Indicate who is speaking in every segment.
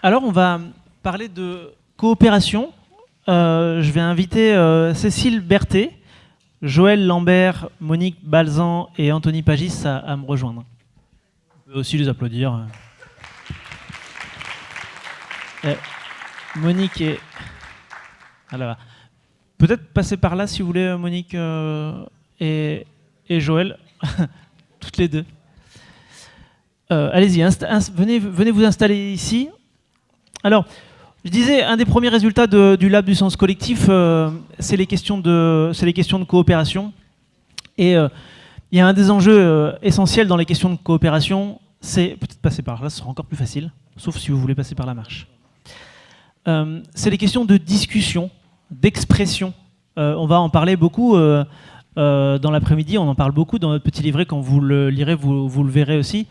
Speaker 1: Alors, on va parler de coopération. Je vais inviter Cécile Berthet, Joël Lambert, Monique Balzan et Anthony Pagis à me rejoindre. On peut aussi les applaudir. Monique et... Alors, peut-être passer par là si vous voulez, Monique et Joël, toutes les deux. Allez-y, venez vous installer ici. Alors, je disais, un des premiers résultats du Lab du sens collectif, c'est les questions de coopération. Et il y a un des enjeux essentiels dans les questions de coopération, c'est peut-être passer par là, ce sera encore plus facile, sauf si vous voulez passer par la marche. C'est les questions de discussion, d'expression. On va en parler beaucoup dans l'après-midi, on en parle beaucoup dans notre petit livret, quand vous le lirez, vous le verrez aussi.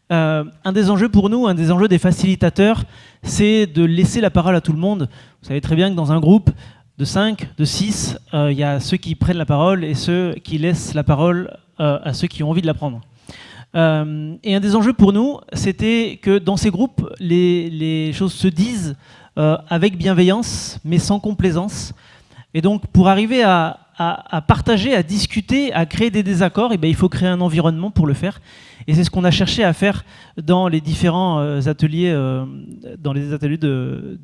Speaker 1: Un des enjeux pour nous, un des enjeux des facilitateurs, c'est de laisser la parole à tout le monde. Vous savez très bien que dans un groupe de 5, de 6, il y a ceux qui prennent la parole et ceux qui laissent la parole à ceux qui ont envie de la prendre. Et un des enjeux pour nous, c'était que dans ces groupes, les choses se disent avec bienveillance, mais sans complaisance. Et donc, pour arriver à partager, à discuter, à créer des désaccords, il faut créer un environnement pour le faire. Et c'est ce qu'on a cherché à faire dans les différents ateliers, de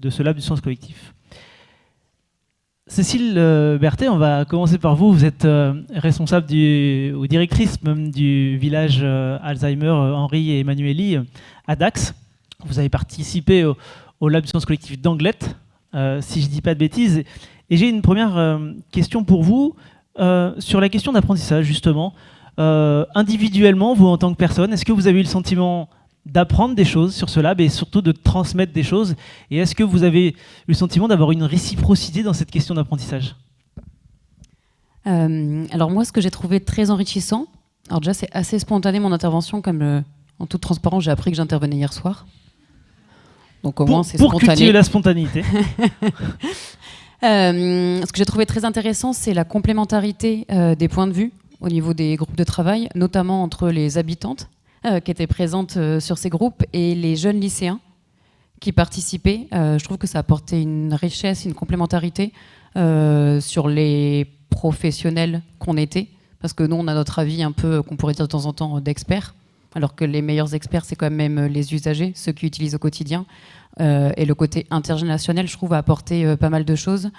Speaker 1: ce Lab du sens collectif. Cécile Berthet, on va commencer par vous. Vous êtes responsable ou directrice même du village Alzheimer Henri et Emmanueli à Dax. Vous avez participé au Lab du sens collectif d'Anglet, si je ne dis pas de bêtises. Et j'ai une première question pour vous sur la question d'apprentissage, justement. Individuellement, vous en tant que personne, est-ce que vous avez eu le sentiment d'apprendre des choses sur ce lab et surtout de transmettre des choses? Et est-ce que vous avez eu le sentiment d'avoir une réciprocité dans cette question d'apprentissage?
Speaker 2: Alors moi, ce que j'ai trouvé très enrichissant, alors déjà c'est assez spontané mon intervention, comme en toute transparence, j'ai appris que j'intervenais hier soir. Donc au moins c'est spontané.
Speaker 1: Pour cultiver la spontanéité.
Speaker 2: Ce que j'ai trouvé très intéressant, c'est la complémentarité des points de vue au niveau des groupes de travail, notamment entre les habitantes qui étaient présentes sur ces groupes et les jeunes lycéens qui participaient. Je trouve que ça apportait une richesse, une complémentarité sur les professionnels qu'on était, parce que nous, on a notre avis un peu, qu'on pourrait dire de temps en temps, d'experts, alors que les meilleurs experts, c'est quand même les usagers, ceux qui utilisent au quotidien. Et le côté intergénérationnel, je trouve, a apporté pas mal de choses,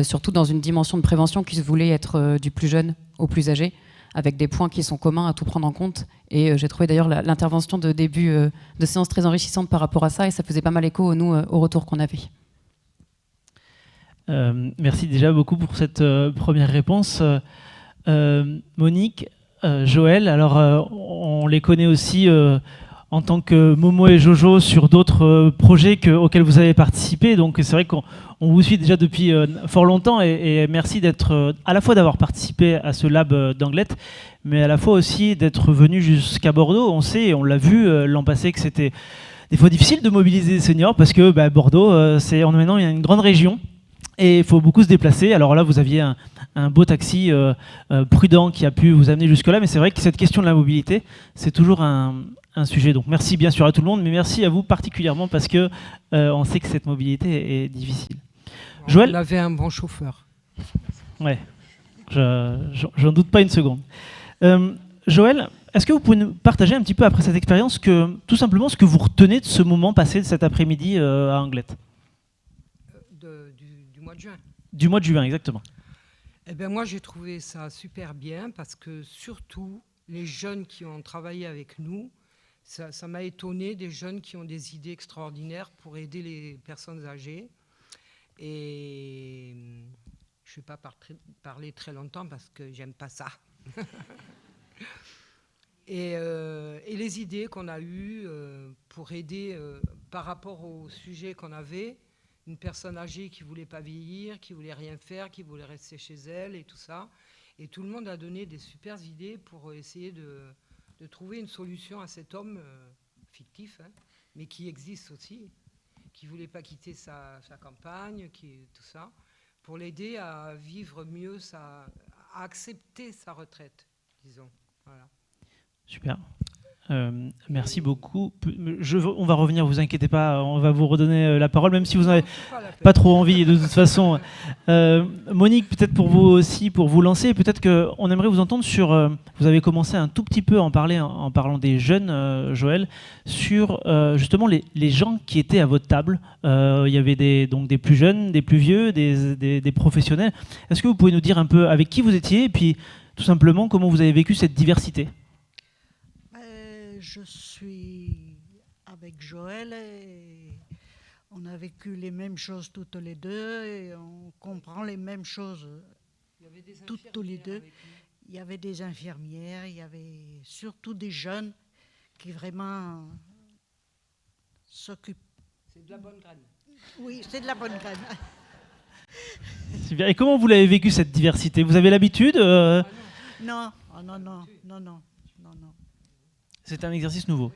Speaker 2: surtout dans une dimension de prévention qui se voulait être du plus jeune au plus âgé, avec des points qui sont communs à tout prendre en compte. Et j'ai trouvé d'ailleurs l'intervention de début de séance très enrichissante par rapport à ça, et ça faisait pas mal écho, nous, au retour qu'on avait.
Speaker 1: Merci déjà beaucoup pour cette première réponse. Monique, Joël, alors on les connaît aussi en tant que Momo et Jojo sur d'autres projets auxquels vous avez participé. Donc c'est vrai qu'on vous suit déjà depuis fort longtemps et merci d'être à la fois d'avoir participé à ce lab d'Anglet, mais à la fois aussi d'être venu jusqu'à Bordeaux. On sait, et on l'a vu l'an passé, que c'était des fois difficile de mobiliser des seniors parce que Bordeaux, maintenant il y a une grande région. Et il faut beaucoup se déplacer. Alors là, vous aviez un beau taxi prudent qui a pu vous amener jusque-là. Mais c'est vrai que cette question de la mobilité, c'est toujours un sujet. Donc merci bien sûr à tout le monde, mais merci à vous particulièrement parce que on sait que cette mobilité est difficile. Joël,
Speaker 3: on avait un bon chauffeur.
Speaker 1: Ouais, j'en doute pas une seconde. Joël, est-ce que vous pouvez nous partager un petit peu après cette expérience tout simplement ce que vous retenez de ce moment passé de cet après-midi à Anglet?
Speaker 3: Du mois de juin.
Speaker 1: Du mois de juin, exactement.
Speaker 3: Eh bien, moi, j'ai trouvé ça super bien parce que surtout, les jeunes qui ont travaillé avec nous, ça m'a étonné, des jeunes qui ont des idées extraordinaires pour aider les personnes âgées. Et je ne vais pas parler très longtemps parce que j'aime pas ça. Et les idées qu'on a eues pour aider par rapport au sujet qu'on avait, une personne âgée qui ne voulait pas vieillir, qui ne voulait rien faire, qui voulait rester chez elle et tout ça. Et tout le monde a donné des super idées pour essayer de trouver une solution à cet homme fictif, hein, mais qui existe aussi, qui ne voulait pas quitter sa campagne, tout ça, pour l'aider à vivre mieux, à accepter sa retraite, disons. Voilà.
Speaker 1: Super. Merci beaucoup. On va revenir, vous inquiétez pas, on va vous redonner la parole, même si vous n'avez pas trop envie de toute façon. Monique, peut-être pour vous aussi, pour vous lancer, peut-être qu'on aimerait vous entendre sur... vous avez commencé un tout petit peu à en parler en parlant des jeunes, Joël, sur justement les gens qui étaient à votre table. Il y avait donc des plus jeunes, des plus vieux, des professionnels. Est-ce que vous pouvez nous dire un peu avec qui vous étiez et puis tout simplement comment vous avez vécu cette diversité ?
Speaker 4: Je suis avec Joël et on a vécu les mêmes choses toutes les deux et on comprend les mêmes choses toutes les deux. Il y avait des infirmières, il y avait surtout des jeunes qui vraiment s'occupent.
Speaker 3: C'est de la bonne graine.
Speaker 4: Oui, c'est de la bonne graine.
Speaker 1: Super. Et comment vous l'avez vécu cette diversité ? Vous avez l'habitude
Speaker 4: Non, non.
Speaker 1: C'est un exercice nouveau.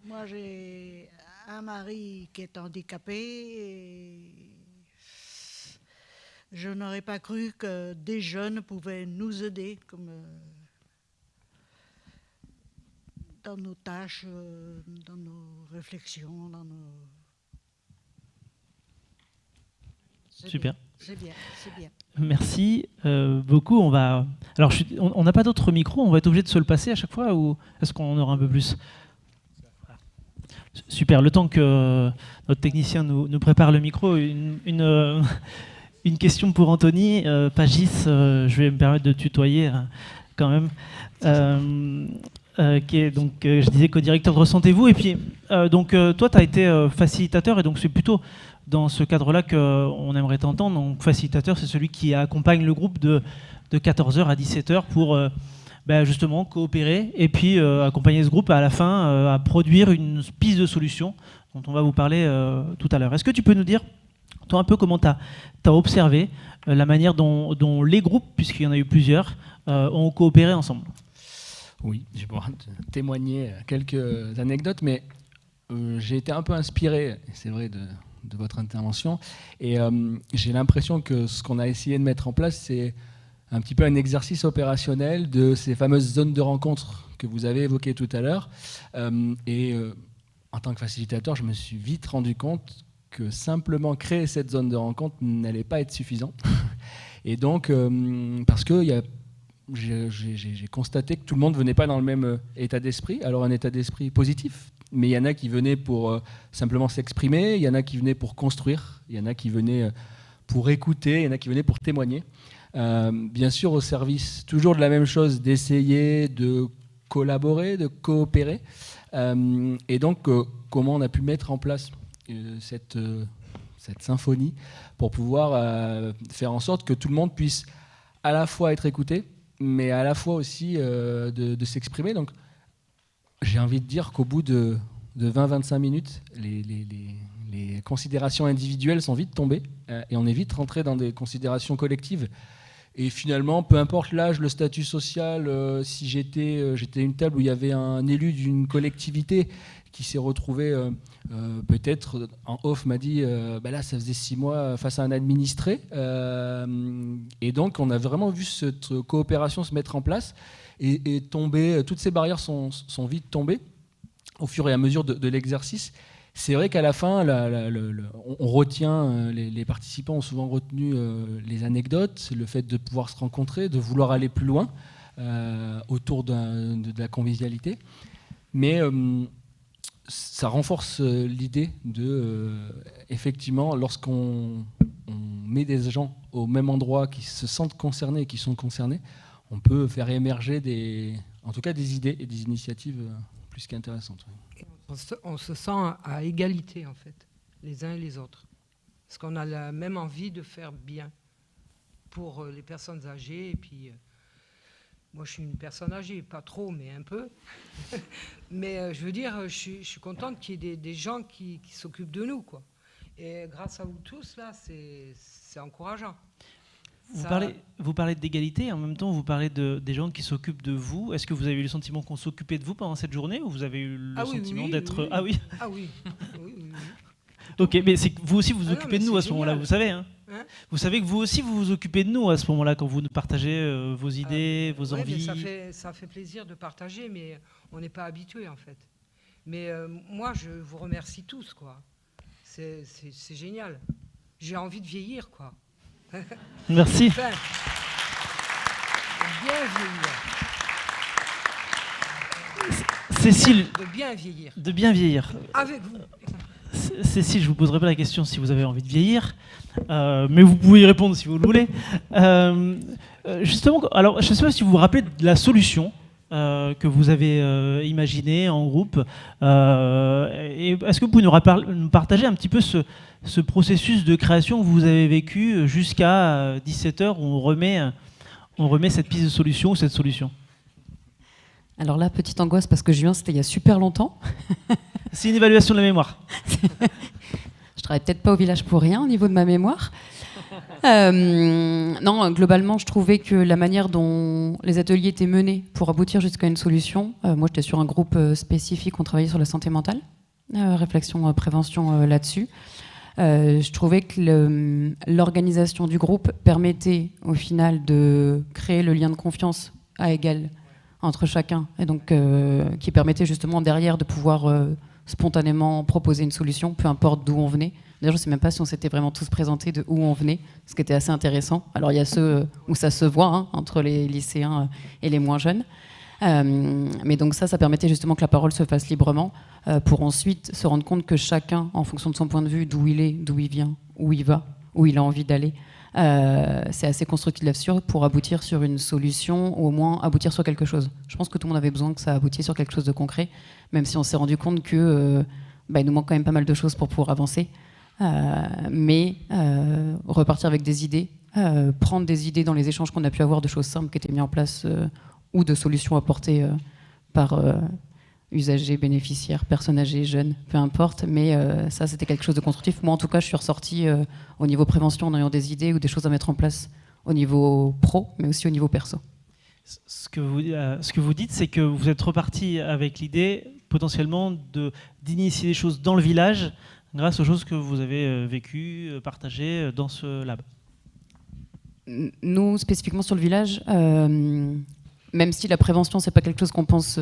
Speaker 4: Moi, j'ai un mari qui est handicapé et je n'aurais pas cru que des jeunes pouvaient nous aider comme, dans nos tâches, dans nos réflexions, dans nos...
Speaker 1: Super.
Speaker 4: C'est bien.
Speaker 1: Merci beaucoup. Alors, on n'a pas d'autres micros, on va être obligé de se le passer à chaque fois ou est-ce qu'on aura un peu plus ? Super. Le temps que notre technicien nous prépare le micro, une question pour Anthony. Pagis, je vais me permettre de tutoyer quand même. Qui est donc, je disais, co-directeur de Ressentez-vous. Et puis, toi, tu as été facilitateur et donc c'est plutôt dans ce cadre-là qu'on aimerait t'entendre. Donc, facilitateur, c'est celui qui accompagne le groupe de 14h à 17h pour justement coopérer et puis accompagner ce groupe à la fin à produire une piste de solution dont on va vous parler tout à l'heure. Est-ce que tu peux nous dire, toi, un peu comment tu as observé la manière dont les groupes, puisqu'il y en a eu plusieurs, ont coopéré ensemble ?
Speaker 5: Oui, je vais pouvoir témoigner quelques anecdotes, mais j'ai été un peu inspiré, c'est vrai, de votre intervention, et j'ai l'impression que ce qu'on a essayé de mettre en place, c'est un petit peu un exercice opérationnel de ces fameuses zones de rencontre que vous avez évoquées tout à l'heure. En tant que facilitateur, je me suis vite rendu compte que simplement créer cette zone de rencontre n'allait pas être suffisant. Et donc, parce que j'ai constaté que tout le monde ne venait pas dans le même état d'esprit, alors un état d'esprit positif, mais il y en a qui venaient pour simplement s'exprimer, il y en a qui venaient pour construire, il y en a qui venaient pour écouter, il y en a qui venaient pour témoigner. Bien sûr, au service toujours de la même chose, d'essayer de collaborer, de coopérer. Et donc, comment on a pu mettre en place cette symphonie pour pouvoir faire en sorte que tout le monde puisse à la fois être écouté, mais à la fois aussi de s'exprimer. Donc, j'ai envie de dire qu'au bout de 20-25 minutes, les considérations individuelles sont vite tombées et on est vite rentré dans des considérations collectives. Et finalement, peu importe l'âge, le statut social, si j'étais une table où il y avait un élu d'une collectivité qui s'est retrouvé, peut-être en off, m'a dit là, ça faisait 6 mois face à un administré. Et donc, on a vraiment vu cette coopération se mettre en place et tomber. Toutes ces barrières sont vite tombées au fur et à mesure de l'exercice. C'est vrai qu'à la fin, on retient, les participants ont souvent retenu les anecdotes, le fait de pouvoir se rencontrer, de vouloir aller plus loin autour de la convivialité. Mais ça renforce l'idée de, effectivement, lorsqu'on met des gens au même endroit, qui se sentent concernés et qui sont concernés, on peut faire émerger en tout cas des idées et des initiatives plus qu'intéressantes.
Speaker 3: On se sent à égalité, en fait, les uns et les autres. Parce qu'on a la même envie de faire bien pour les personnes âgées. Et puis, moi, je suis une personne âgée, pas trop, mais un peu. Mais je veux dire, je suis contente qu'il y ait des gens qui s'occupent de nous, quoi. Et grâce à vous tous, là, c'est encourageant.
Speaker 1: Vous parlez d'égalité, en même temps vous parlez des gens qui s'occupent de vous. Est-ce que vous avez eu le sentiment qu'on s'occupait de vous pendant cette journée ou vous avez eu le sentiment d'être...
Speaker 3: Oui.
Speaker 1: Ah oui.
Speaker 3: Ah oui. Oui.
Speaker 1: Ok, mais c'est que vous aussi vous
Speaker 3: Ah non,
Speaker 1: occupez
Speaker 3: mais
Speaker 1: de nous à
Speaker 3: c'est
Speaker 1: ce moment-là,
Speaker 3: génial.
Speaker 1: vous savez. Hein,
Speaker 3: Hein
Speaker 1: vous savez que vous aussi vous vous occupez de nous à ce moment-là quand vous nous partagez vos idées, vos
Speaker 3: Ouais,
Speaker 1: envies.
Speaker 3: mais ça fait plaisir de partager, mais on n'est pas habitué en fait. Mais moi, je vous remercie tous, quoi. C'est génial. J'ai envie de vieillir, quoi.
Speaker 1: Merci.
Speaker 3: Enfin, de bien vieillir.
Speaker 1: Cécile,
Speaker 3: De bien vieillir.
Speaker 1: de bien vieillir.
Speaker 3: Avec vous.
Speaker 1: Cécile, je vous poserai pas la question si vous avez envie de vieillir, mais vous pouvez y répondre si vous le voulez. Justement, alors je ne sais pas si vous vous rappelez de la solution que vous avez imaginée en groupe. Et est-ce que vous pouvez nous partager un petit peu ce processus de création que vous avez vécu jusqu'à 17h où on remet cette piste de solution ou cette solution?
Speaker 2: Alors là, petite angoisse parce que Julien, c'était il y a super longtemps.
Speaker 1: C'est une évaluation de la mémoire.
Speaker 2: Je travaille peut-être pas au village pour rien au niveau de ma mémoire. Non, globalement, je trouvais que la manière dont les ateliers étaient menés pour aboutir jusqu'à une solution, moi j'étais sur un groupe spécifique, on travaillait sur la santé mentale, réflexion, prévention là-dessus. Je trouvais que l'organisation du groupe permettait au final de créer le lien de confiance à égal entre chacun, et donc qui permettait justement derrière de pouvoir spontanément proposer une solution, peu importe d'où on venait. D'ailleurs, je ne sais même pas si on s'était vraiment tous présentés de où on venait, ce qui était assez intéressant. Alors, il y a ceux où ça se voit, hein, entre les lycéens et les moins jeunes. Mais donc ça permettait justement que la parole se fasse librement, pour ensuite se rendre compte que chacun, en fonction de son point de vue, d'où il est, d'où il vient, où il va, où il a envie d'aller, c'est assez constructif là-dessus pour aboutir sur une solution, ou au moins aboutir sur quelque chose. Je pense que tout le monde avait besoin que ça aboutisse sur quelque chose de concret, même si on s'est rendu compte que il nous manque quand même pas mal de choses pour pouvoir avancer. Mais repartir avec des idées, prendre des idées dans les échanges qu'on a pu avoir de choses simples qui étaient mises en place ou de solutions apportées par usagers, bénéficiaires, personnes âgées, jeunes, peu importe, mais ça c'était quelque chose de constructif. Moi en tout cas je suis ressortie au niveau prévention en ayant des idées ou des choses à mettre en place au niveau pro, mais aussi au niveau perso.
Speaker 1: Ce que vous dites, c'est que vous êtes reparti avec l'idée potentiellement d'initier des choses dans le village grâce aux choses que vous avez vécues, partagées dans ce lab.
Speaker 2: Nous, spécifiquement sur le village, même si la prévention, c'est pas quelque chose qu'on pense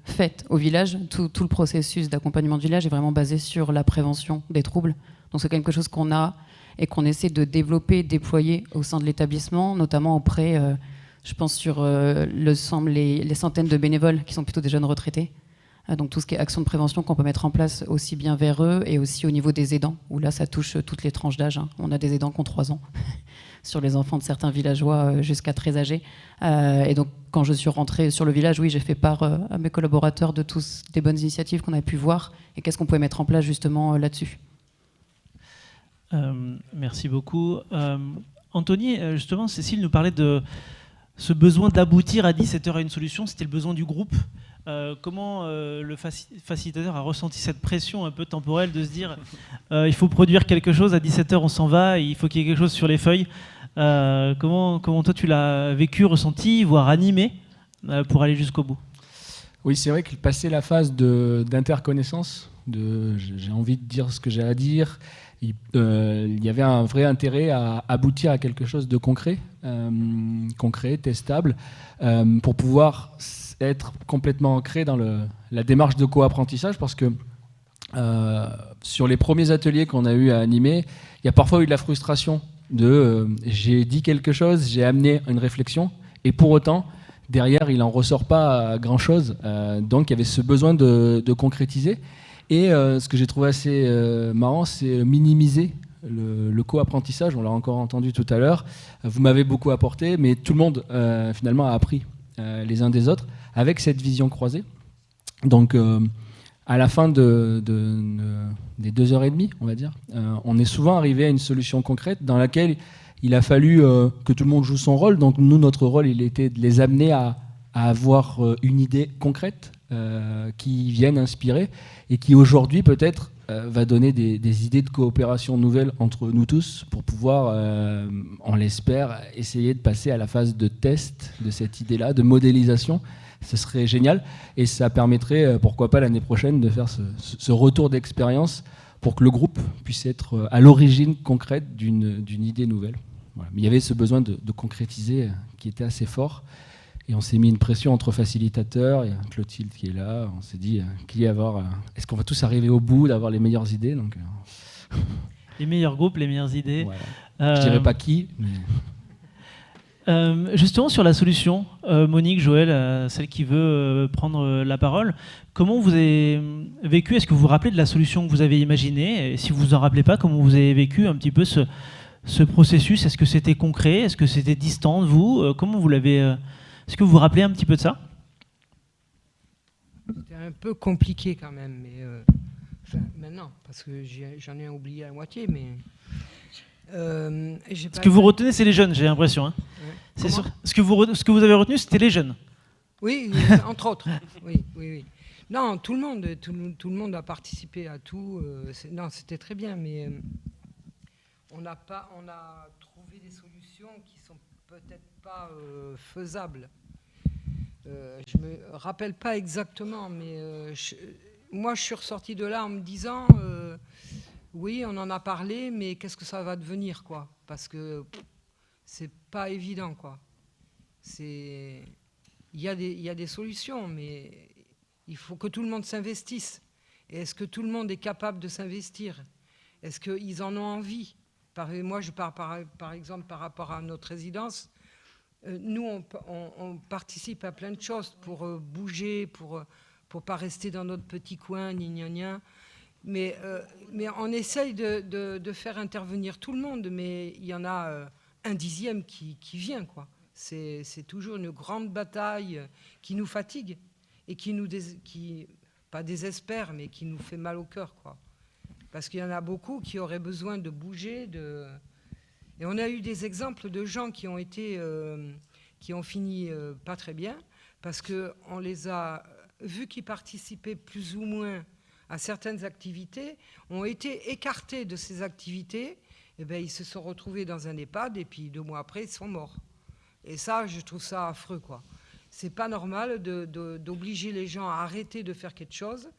Speaker 2: fait au village, tout le processus d'accompagnement du village est vraiment basé sur la prévention des troubles. Donc c'est quelque chose qu'on a et qu'on essaie de développer, déployer au sein de l'établissement, notamment auprès, je pense sur les centaines de bénévoles qui sont plutôt des jeunes retraités. Donc tout ce qui est action de prévention qu'on peut mettre en place aussi bien vers eux et aussi au niveau des aidants, où là ça touche toutes les tranches d'âge. On a des aidants qui ont 3 ans sur les enfants de certains villageois jusqu'à très âgés. Et donc quand je suis rentrée sur le village, oui, j'ai fait part à mes collaborateurs de toutes des bonnes initiatives qu'on a pu voir et qu'est-ce qu'on pouvait mettre en place justement là-dessus.
Speaker 1: Merci beaucoup. Anthony, justement, Cécile nous parlait de ce besoin d'aboutir à 17h à une solution, c'était le besoin du groupe. Comment le facilitateur a ressenti cette pression un peu temporelle de se dire il faut produire quelque chose, à 17h on s'en va, il faut qu'il y ait quelque chose sur les feuilles. Comment toi tu l'as vécu, ressenti, voire animé pour aller jusqu'au bout?
Speaker 5: Oui, c'est vrai qu'il passait la phase d'interconnaissance, j'ai envie de dire ce que j'ai à dire. Il y avait un vrai intérêt à aboutir à quelque chose de concret, testable, pour pouvoir être complètement ancré dans la démarche de co-apprentissage, parce que sur les premiers ateliers qu'on a eu à animer, il y a parfois eu de la frustration j'ai dit quelque chose, j'ai amené une réflexion, et pour autant, derrière, il n'en ressort pas grand-chose. Donc il y avait ce besoin de concrétiser. Et ce que j'ai trouvé assez marrant, c'est minimiser le co-apprentissage. On l'a encore entendu tout à l'heure. Vous m'avez beaucoup apporté, mais tout le monde finalement a appris les uns des autres avec cette vision croisée. Donc à la fin des 2h30, on va dire, on est souvent arrivé à une solution concrète dans laquelle il a fallu que tout le monde joue son rôle. Donc nous, notre rôle, il était de les amener à avoir une idée concrète qui vienne inspirer et qui aujourd'hui peut-être va donner des idées de coopération nouvelles entre nous tous pour pouvoir, on l'espère, essayer de passer à la phase de test de cette idée-là, de modélisation. Ce serait génial et ça permettrait, pourquoi pas l'année prochaine, de faire ce retour d'expérience pour que le groupe puisse être à l'origine concrète d'une idée nouvelle. Voilà. Mais il y avait ce besoin de concrétiser qui était assez fort. Et on s'est mis une pression entre facilitateurs, il y a Clotilde qui est là, on s'est dit est-ce qu'on va tous arriver au bout d'avoir les meilleures idées, donc,
Speaker 1: Les meilleurs groupes, les meilleures idées.
Speaker 5: voilà. Je dirais pas qui, mais...
Speaker 1: Justement sur la solution, Monique, Joël, celle qui veut prendre la parole, comment vous avez vécu, est-ce que vous vous rappelez de la solution que vous avez imaginée, et si vous vous en rappelez pas, comment vous avez vécu un petit peu ce processus, est-ce que c'était concret, est-ce que c'était distant de vous, comment vous l'avez, est-ce que vous vous rappelez un petit peu de ça?
Speaker 3: C'était un peu compliqué quand même, mais maintenant, parce que j'en ai oublié la moitié, mais...
Speaker 1: ce que vous retenez, c'est les jeunes, j'ai l'impression. Hein.
Speaker 3: Ouais.
Speaker 1: C'est sûr. Ce que vous avez retenu, c'était les jeunes.
Speaker 3: Oui, entre autres. Oui. Non, tout le monde a participé à tout. Non, c'était très bien, mais on a trouvé des solutions qui sont peut-être pas faisables. Je me rappelle pas exactement, mais moi, je suis ressorti de là en me disant. Oui, on en a parlé, mais qu'est-ce que ça va devenir, quoi? Parce que c'est pas évident, quoi. Il y a des solutions, mais il faut que tout le monde s'investisse. Et est-ce que tout le monde est capable de s'investir? Est-ce qu'ils en ont envie? Moi, je parle par exemple par rapport à notre résidence. Nous, on participe à plein de choses pour bouger, pour pas rester dans notre petit coin, gna. Mais on essaye de faire intervenir tout le monde, mais il y en a un dixième qui vient, quoi. C'est toujours une grande bataille qui nous fatigue et qui pas désespère, mais qui nous fait mal au cœur, quoi. Parce qu'il y en a beaucoup qui auraient besoin de bouger. Et on a eu des exemples de gens qui ont fini pas très bien, parce qu'on les a vus qui participaient plus ou moins à certaines activités, ont été écartés de ces activités, et ben, ils se sont retrouvés dans un EHPAD, et puis 2 mois après, ils sont morts. Et ça, je trouve ça affreux, quoi. C'est pas normal d'obliger les gens à arrêter de faire quelque chose,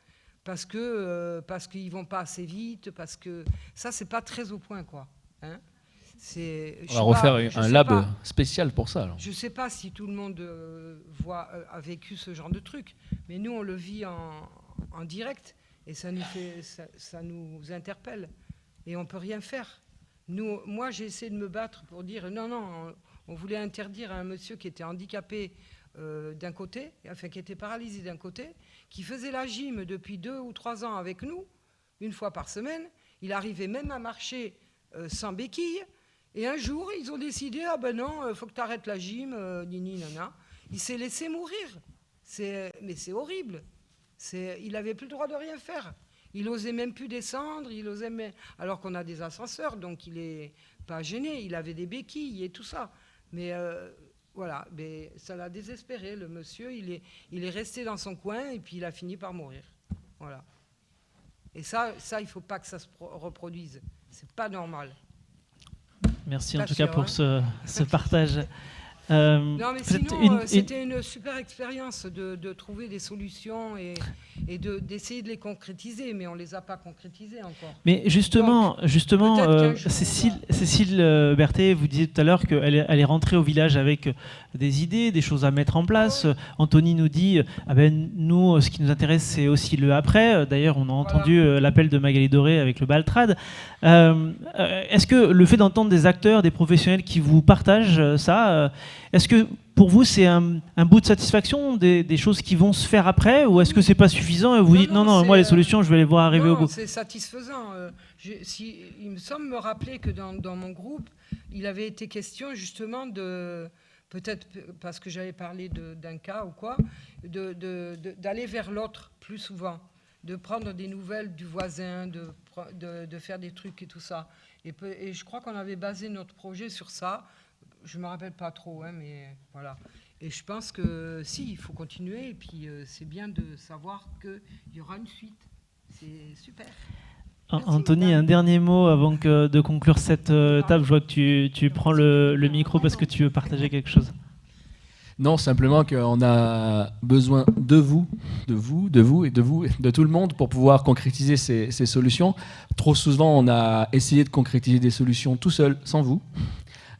Speaker 3: parce qu'ils vont pas assez vite, parce que ça, c'est pas très au point, quoi. Hein?
Speaker 5: On va refaire un lab spécial pour ça. Alors.
Speaker 3: Je sais pas si tout le monde a vécu ce genre de truc, mais nous, on le vit en direct. Et ça nous interpelle. Et on ne peut rien faire. Moi, j'ai essayé de me battre pour dire non, on voulait interdire à un monsieur qui était handicapé d'un côté, enfin qui était paralysé d'un côté, qui faisait la gym depuis 2 ou 3 ans avec nous, 1 fois par semaine. Il arrivait même à marcher sans béquille. Et un jour, ils ont décidé, ah ben non, il faut que tu arrêtes la gym, nini, nana. Il s'est laissé mourir. Mais c'est horrible. Il n'avait plus le droit de rien faire. Il n'osait même plus descendre, alors qu'on a des ascenseurs, donc il n'est pas gêné. Il avait des béquilles et tout ça. Mais voilà, mais ça l'a désespéré, le monsieur. Il est resté dans son coin et puis il a fini par mourir. Voilà. Et ça il ne faut pas que ça se reproduise. C'est pas normal.
Speaker 1: Merci en tout cas pour ce partage.
Speaker 3: Non, mais sinon, c'était une super expérience de trouver des solutions et d'essayer de les concrétiser, mais on ne les a pas concrétisées encore.
Speaker 1: Mais justement, Cécile Berthet, vous disiez tout à l'heure qu'elle est rentrée au village avec des idées, des choses à mettre en place. Ouais. Anthony nous dit, nous, ce qui nous intéresse, c'est aussi le après. D'ailleurs, on a entendu l'appel de Magali Doré avec le Baltrad. Est-ce que le fait d'entendre des acteurs, des professionnels qui vous partagent ça, est-ce que pour vous c'est un bout de satisfaction, des choses qui vont se faire après, ou est-ce que c'est pas suffisant et vous dites non, moi les solutions je vais les voir arriver au bout?
Speaker 3: C'est satisfaisant. Il me semble me rappeler que dans mon groupe, il avait été question justement peut-être parce que j'avais parlé d'un cas ou quoi, d'aller vers l'autre plus souvent, de prendre des nouvelles du voisin, de faire des trucs et tout ça. Et je crois qu'on avait basé notre projet sur ça. Je ne me rappelle pas trop, hein, mais voilà. Et je pense que si, il faut continuer. Et puis, c'est bien de savoir qu'il y aura une suite. C'est super. Merci,
Speaker 1: Anthony, madame. Un dernier mot avant de conclure cette table. Je vois que tu prends le micro parce que tu veux partager quelque chose.
Speaker 5: Non, simplement qu'on a besoin de vous et de tout le monde pour pouvoir concrétiser ces solutions. Trop souvent, on a essayé de concrétiser des solutions tout seul, sans vous.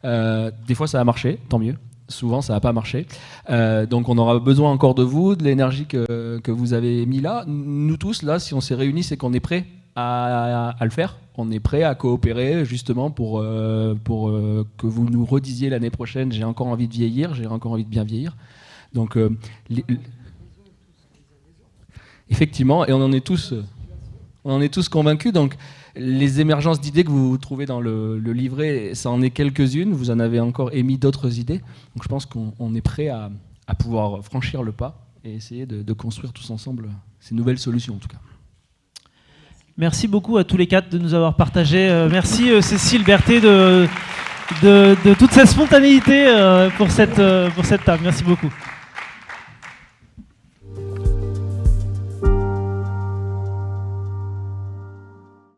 Speaker 5: Des fois, ça a marché, tant mieux. Souvent, ça n'a pas marché. Donc, on aura besoin encore de vous, de l'énergie que vous avez mis là. Nous tous, là, si on s'est réunis, c'est qu'on est prêts à le faire. On est prêts à coopérer, justement, pour que vous nous redisiez l'année prochaine, j'ai encore envie de vieillir, j'ai encore envie de bien vieillir. Donc, effectivement, et on en est tous convaincus. Donc, les émergences d'idées que vous trouvez dans le livret, ça en est quelques-unes. Vous en avez encore émis d'autres idées. Donc je pense qu'on est prêt à pouvoir franchir le pas et essayer de construire tous ensemble ces nouvelles solutions, en tout cas.
Speaker 1: Merci beaucoup à tous les quatre de nous avoir partagé. Merci Cécile Berthet de toute sa spontanéité pour cette table. Merci beaucoup.